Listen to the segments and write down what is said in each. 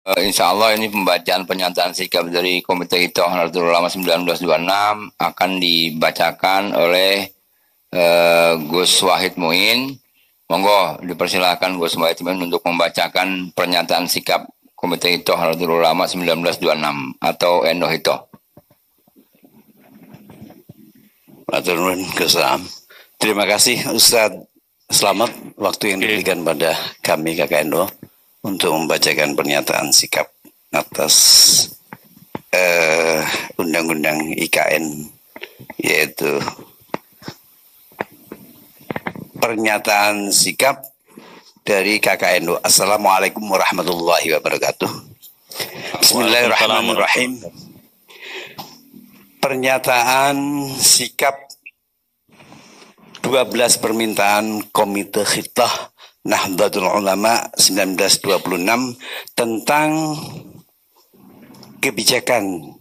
Insya Allah ini pembacaan pernyataan sikap dari Komite Hitoh Nahdlatul Ulama 1926 akan dibacakan oleh Gus Wahid Muin. Monggo dipersilakan Gus Wahid Muin untuk membacakan pernyataan sikap Komite Hitoh Nahdlatul Ulama 1926 atau NU Hitoh. Terima kasih Ustadz Selamat waktu yang diberikan pada kami KKNU untuk membacakan pernyataan sikap atas Undang-Undang IKN, yaitu pernyataan sikap dari KKNU. Assalamualaikum warahmatullahi wabarakatuh. Bismillahirrahmanirrahim. Pernyataan sikap 12 permintaan Komite Hitoh Nahdlatul Ulama 1926 tentang kebijakan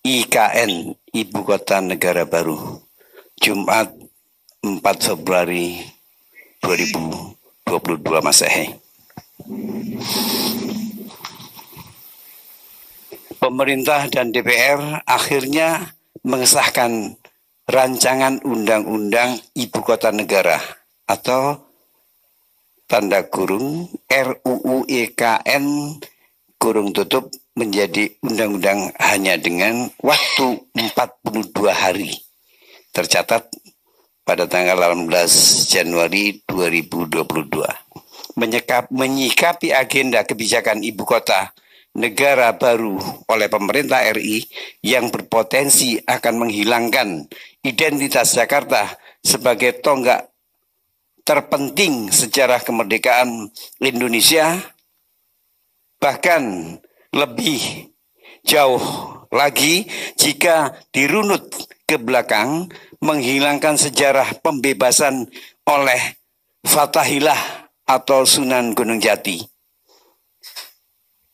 IKN Ibu Kota Negara Baru, Jumat 4 Februari 2022 Masehi. Pemerintah dan DPR akhirnya mengesahkan Rancangan Undang-Undang Ibu Kota Negara atau tanda kurung RUU IKN kurung tutup menjadi undang-undang hanya dengan waktu 42 hari. Tercatat pada tanggal 18 Januari 2022. Menyikapi agenda kebijakan Ibu Kota Negara Baru oleh pemerintah RI yang berpotensi akan menghilangkan identitas Jakarta sebagai tonggak terpenting sejarah kemerdekaan Indonesia, bahkan lebih jauh lagi jika dirunut ke belakang, menghilangkan sejarah pembebasan oleh Fathahilah atau Sunan Gunung Jati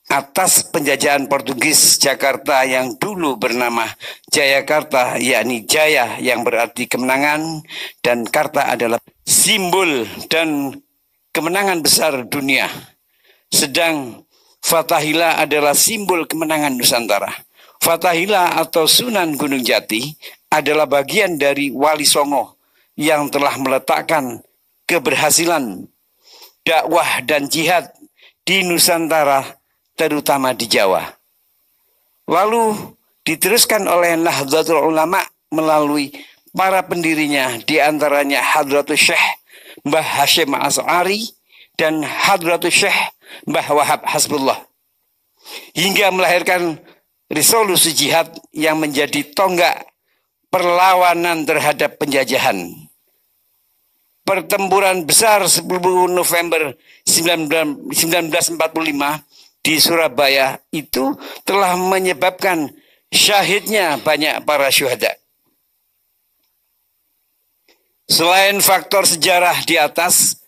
atas penjajahan Portugis Jakarta yang dulu bernama Jayakarta, yakni Jaya yang berarti kemenangan, dan Karta adalah simbol dan kemenangan besar dunia. Sedang Fathahilah adalah simbol kemenangan Nusantara. Fathahilah atau Sunan Gunung Jati adalah bagian dari Wali Songo yang telah meletakkan keberhasilan dakwah dan jihad di Nusantara, terutama di Jawa. Lalu diteruskan oleh Nahdlatul Ulama melalui para pendirinya, di antaranya Hadratus Syekh Mbah Hashim Asy'ari dan Hadratus Syekh Mbah Wahab Hasbullah, hingga melahirkan resolusi jihad yang menjadi tonggak perlawanan terhadap penjajahan. Pertempuran besar 10 November 1945 di Surabaya itu telah menyebabkan syahidnya banyak para syuhada. Selain faktor sejarah di atas,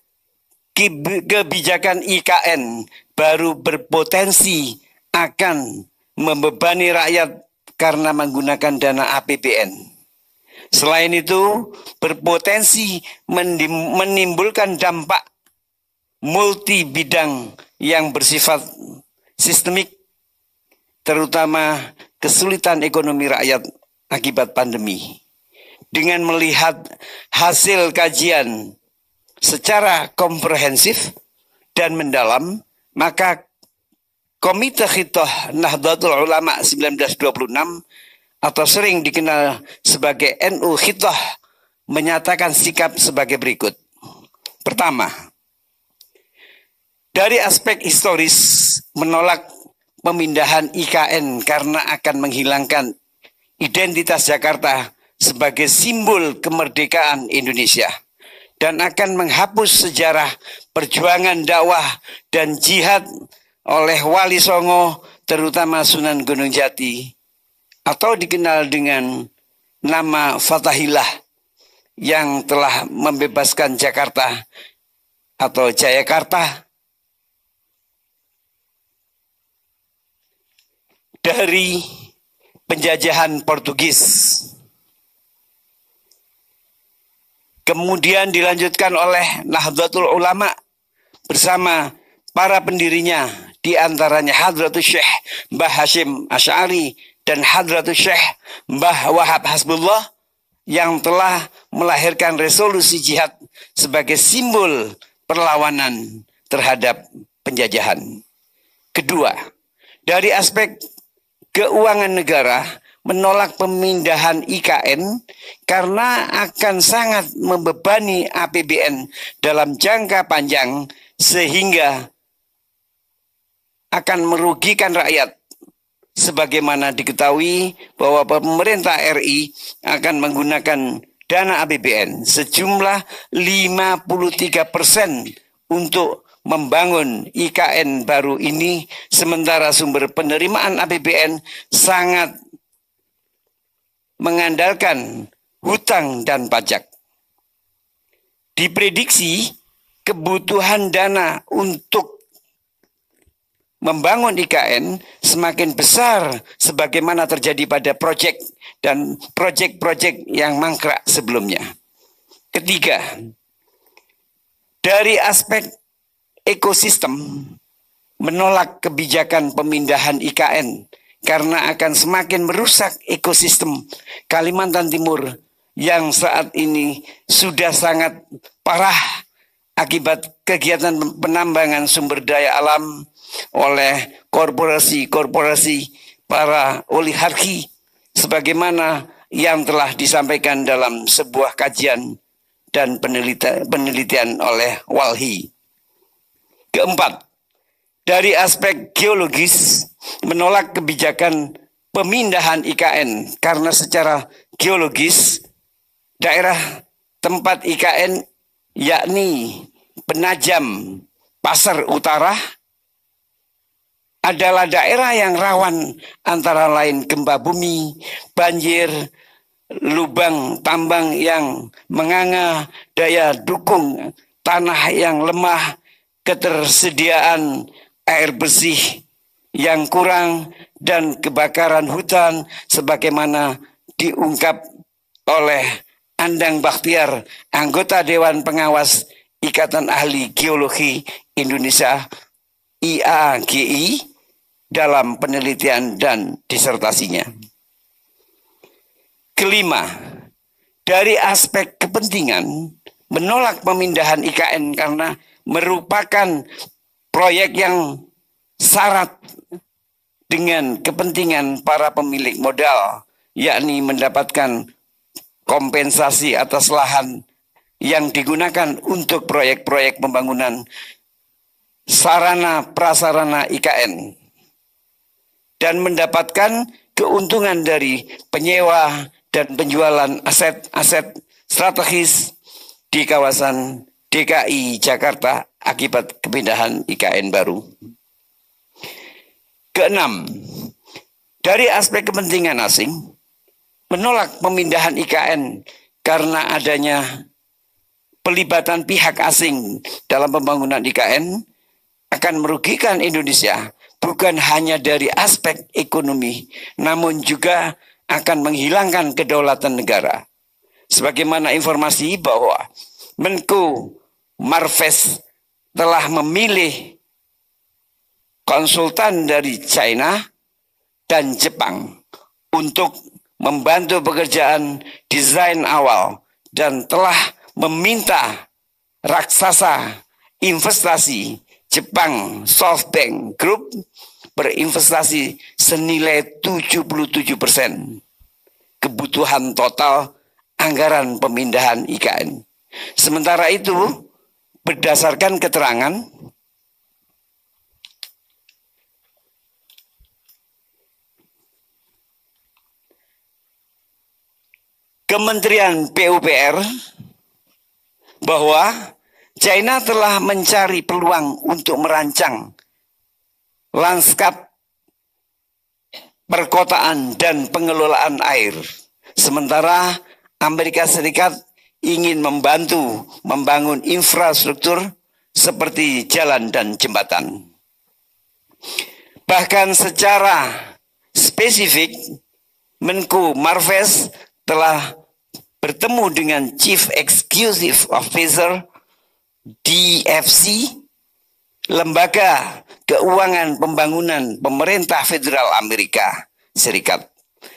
kebijakan IKN baru berpotensi akan membebani rakyat karena menggunakan dana APBN. Selain itu, berpotensi menimbulkan dampak multi bidang yang bersifat sistemik, terutama kesulitan ekonomi rakyat akibat pandemi. Dengan melihat hasil kajian secara komprehensif dan mendalam, maka Komite Hitoh Nahdlatul Ulama 1926 atau sering dikenal sebagai NU Hitoh menyatakan sikap sebagai berikut. Pertama, dari aspek historis, menolak pemindahan IKN karena akan menghilangkan identitas Jakarta sebagai simbol kemerdekaan Indonesia dan akan menghapus sejarah perjuangan dakwah dan jihad oleh Wali Songo, terutama Sunan Gunung Jati, atau dikenal dengan nama Fathahilah, yang telah membebaskan Jakarta atau Jayakarta dari penjajahan Portugis. Kemudian dilanjutkan oleh Nahdlatul Ulama bersama para pendirinya, di antaranya Hadratus Syekh Mbah Hashim Asy'ari dan Hadratus Syekh Mbah Wahab Hasbullah yang telah melahirkan resolusi jihad sebagai simbol perlawanan terhadap penjajahan. Kedua, dari aspek keuangan negara menolak pemindahan IKN karena akan sangat membebani APBN dalam jangka panjang sehingga akan merugikan rakyat. Sebagaimana diketahui bahwa pemerintah RI akan menggunakan dana APBN sejumlah 53% untuk membangun IKN baru ini, sementara sumber penerimaan APBN sangat mengandalkan hutang dan pajak. Diprediksi kebutuhan dana untuk membangun IKN semakin besar sebagaimana terjadi pada proyek dan proyek-proyek yang mangkrak sebelumnya. Ketiga, dari aspek ekosistem menolak kebijakan pemindahan IKN karena akan semakin merusak ekosistem Kalimantan Timur yang saat ini sudah sangat parah akibat kegiatan penambangan sumber daya alam oleh korporasi-korporasi para oligarki sebagaimana yang telah disampaikan dalam sebuah kajian dan penelitian oleh Walhi. Keempat, dari aspek geologis menolak kebijakan pemindahan IKN karena secara geologis daerah tempat IKN yakni Penajam Pasar Utara adalah daerah yang rawan antara lain gempa bumi, banjir, lubang tambang yang menganga, daya dukung tanah yang lemah, ketersediaan air bersih yang kurang, dan kebakaran hutan sebagaimana diungkap oleh Andang Bakhtiar, anggota Dewan Pengawas Ikatan Ahli Geologi Indonesia IAGI dalam penelitian dan disertasinya. Kelima, dari aspek kepentingan menolak pemindahan IKN karena merupakan proyek yang syarat dengan kepentingan para pemilik modal, yakni mendapatkan kompensasi atas lahan yang digunakan untuk proyek-proyek pembangunan sarana prasarana IKN dan mendapatkan keuntungan dari penyewa dan penjualan aset-aset strategis di kawasan DKI Jakarta akibat kepindahan IKN baru. Keenam, dari aspek kepentingan asing menolak pemindahan IKN karena adanya pelibatan pihak asing dalam pembangunan IKN akan merugikan Indonesia bukan hanya dari aspek ekonomi, namun juga akan menghilangkan kedaulatan negara. Sebagaimana informasi bahwa Menko Marves telah memilih konsultan dari China dan Jepang untuk membantu pekerjaan desain awal dan telah meminta raksasa investasi Jepang SoftBank Group berinvestasi senilai 77% kebutuhan total anggaran pemindahan IKN. Sementara itu, berdasarkan keterangan Kementerian PUPR bahwa China telah mencari peluang untuk merancang lanskap perkotaan dan pengelolaan air. Sementara Amerika Serikat ingin membantu membangun infrastruktur seperti jalan dan jembatan. Bahkan secara spesifik, Menko Marves telah bertemu dengan Chief Executive Officer DFC, lembaga keuangan pembangunan pemerintah federal Amerika Serikat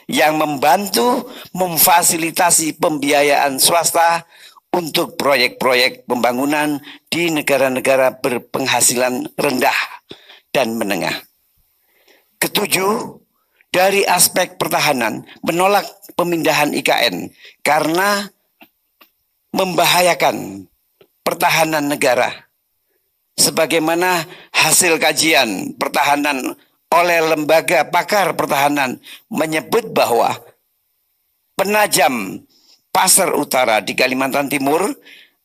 yang membantu memfasilitasi pembiayaan swasta untuk proyek-proyek pembangunan di negara-negara berpenghasilan rendah dan menengah. Ketujuh, dari aspek pertahanan menolak pemindahan IKN karena membahayakan pertahanan negara. Sebagaimana hasil kajian pertahanan oleh lembaga pakar pertahanan menyebut bahwa penajam pasar utara di Kalimantan Timur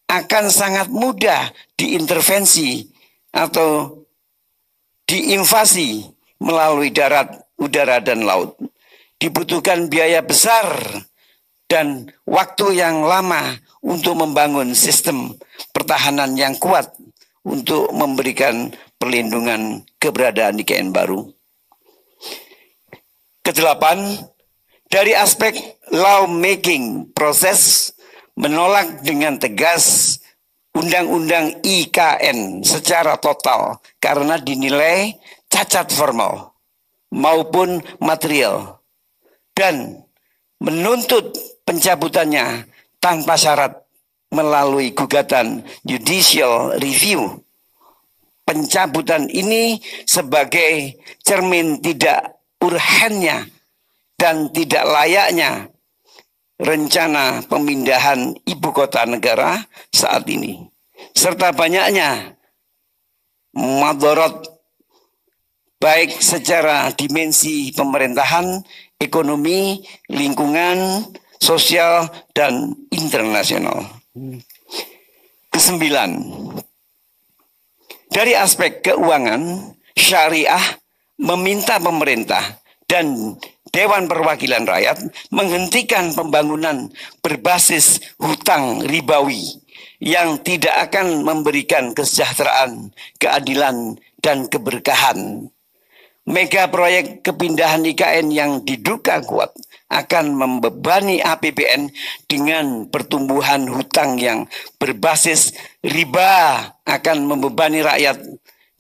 akan sangat mudah diintervensi atau diinvasi melalui darat, udara, dan laut. Dibutuhkan biaya besar dan waktu yang lama untuk membangun sistem pertahanan yang kuat untuk memberikan perlindungan keberadaan IKN baru. Kedelapan, dari aspek lawmaking proses menolak dengan tegas Undang-Undang IKN secara total karena dinilai cacat formal maupun material dan menuntut pencabutannya tanpa syarat melalui gugatan judicial review. Pencabutan ini sebagai cermin tidak urgennya dan tidak layaknya rencana pemindahan ibu kota negara saat ini, serta banyaknya madorot baik secara dimensi pemerintahan, ekonomi, lingkungan, sosial, dan internasional. Kesembilan, dari aspek keuangan, syariah meminta pemerintah dan Dewan Perwakilan Rakyat menghentikan pembangunan berbasis hutang ribawi yang tidak akan memberikan kesejahteraan, keadilan, dan keberkahan. Mega proyek kepindahan IKN yang diduga kuat akan membebani APBN dengan pertumbuhan hutang yang berbasis riba, akan membebani rakyat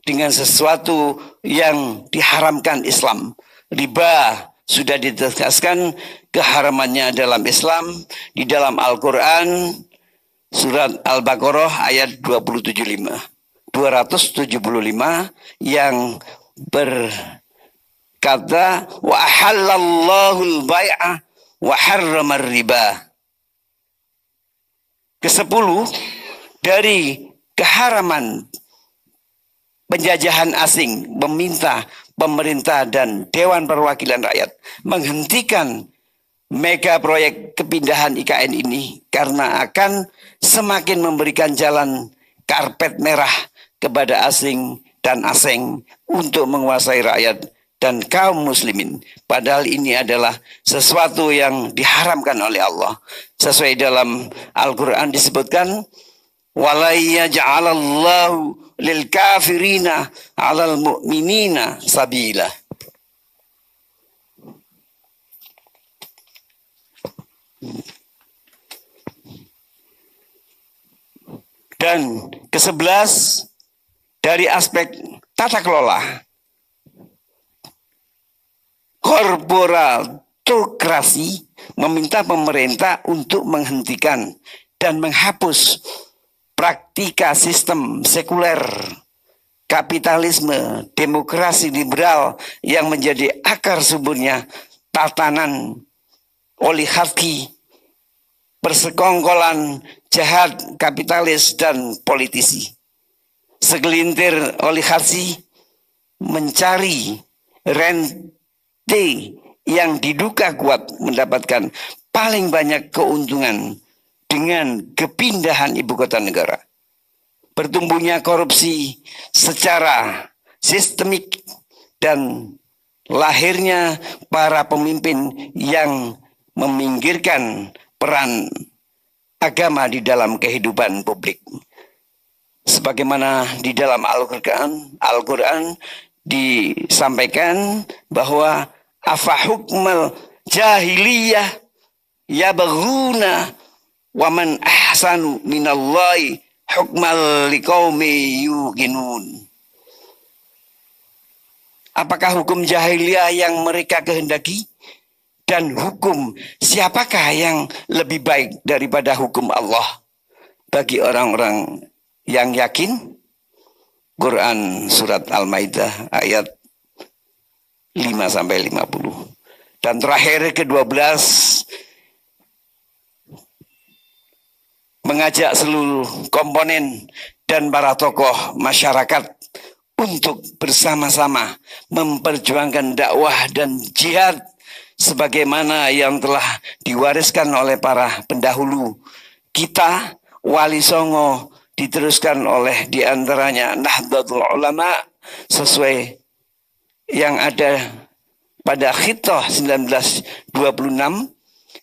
dengan sesuatu yang diharamkan Islam. Riba sudah ditegaskan keharamannya dalam Islam di dalam Al-Quran surat Al-Baqarah ayat 275 yang berkata wa ahallallahu al-bai'a wa harramar riba. Kesepuluh, dari keharaman penjajahan asing meminta pemerintah dan Dewan Perwakilan Rakyat menghentikan mega proyek kepindahan IKN ini karena akan semakin memberikan jalan karpet merah kepada asing dan asing untuk menguasai rakyat dan kaum muslimin. Padahal ini adalah sesuatu yang diharamkan oleh Allah. Sesuai dalam Al-Quran disebutkan, وَلَا يَجْعَلَ اللَّهُ لِلْكَافِرِينَ عَلَى الْمُؤْمِنِينَ سَبِيلًا. Dan ke-11, dari aspek tata kelola, korporatokrasi meminta pemerintah untuk menghentikan dan menghapus praktika sistem sekuler, kapitalisme, demokrasi liberal yang menjadi akar suburnya tatanan oligarki, persekongkolan jahat kapitalis dan politisi. Segelintir oligarki mencari rente yang diduga kuat mendapatkan paling banyak keuntungan dengan kepindahan ibu kota negara. Bertumbuhnya korupsi secara sistemik dan lahirnya para pemimpin yang meminggirkan peran agama di dalam kehidupan publik. Sebagaimana di dalam Al-Quran disampaikan bahwa afa hukmal jahiliyah yabghuna wa man ahsanu minallahi hukmal liqaumi yuqinun. apakah hukum jahiliyah yang mereka kehendaki? Dan hukum siapakah yang lebih baik daripada hukum Allah bagi orang-orang yang yakin? Quran surat Al-Maidah ayat 5-50. Dan terakhir ke-12, mengajak seluruh komponen dan para tokoh masyarakat untuk bersama-sama memperjuangkan dakwah dan jihad sebagaimana yang telah diwariskan oleh para pendahulu kita. Wali Songo diteruskan oleh diantaranya Nahdlatul Ulama sesuai yang ada pada Khitah 1926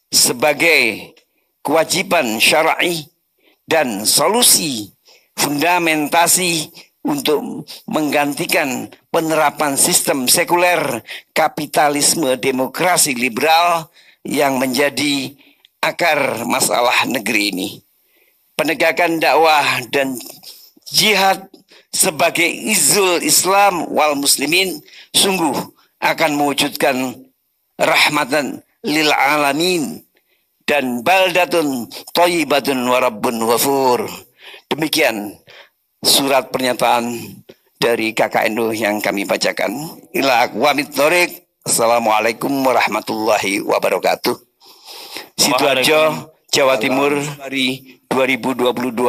sebagai kewajiban syar'i dan solusi fundamentasi untuk menggantikan penerapan sistem sekuler kapitalisme demokrasi liberal yang menjadi akar masalah negeri ini. Penegakan dakwah dan jihad sebagai izul Islam wal muslimin sungguh akan mewujudkan rahmatan lil alamin dan baldatun thayyibatun wa rabbun ghafur. Demikian surat pernyataan dari KKNU yang kami bacakan. Ila aqwamit thoriq. Assalamualaikum warahmatullahi wabarakatuh. Sidoarjo, Jawa Timur, hari 2022.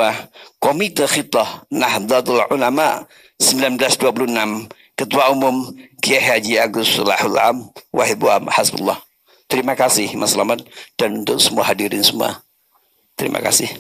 Komite Khitah Nahdlatul Ulama 1926. Ketua Umum Kiai Haji Agus Solahul Am Wahid Wahab Hasbullah. Terima kasih Mas Slamet dan untuk semua hadirin semua. Terima kasih.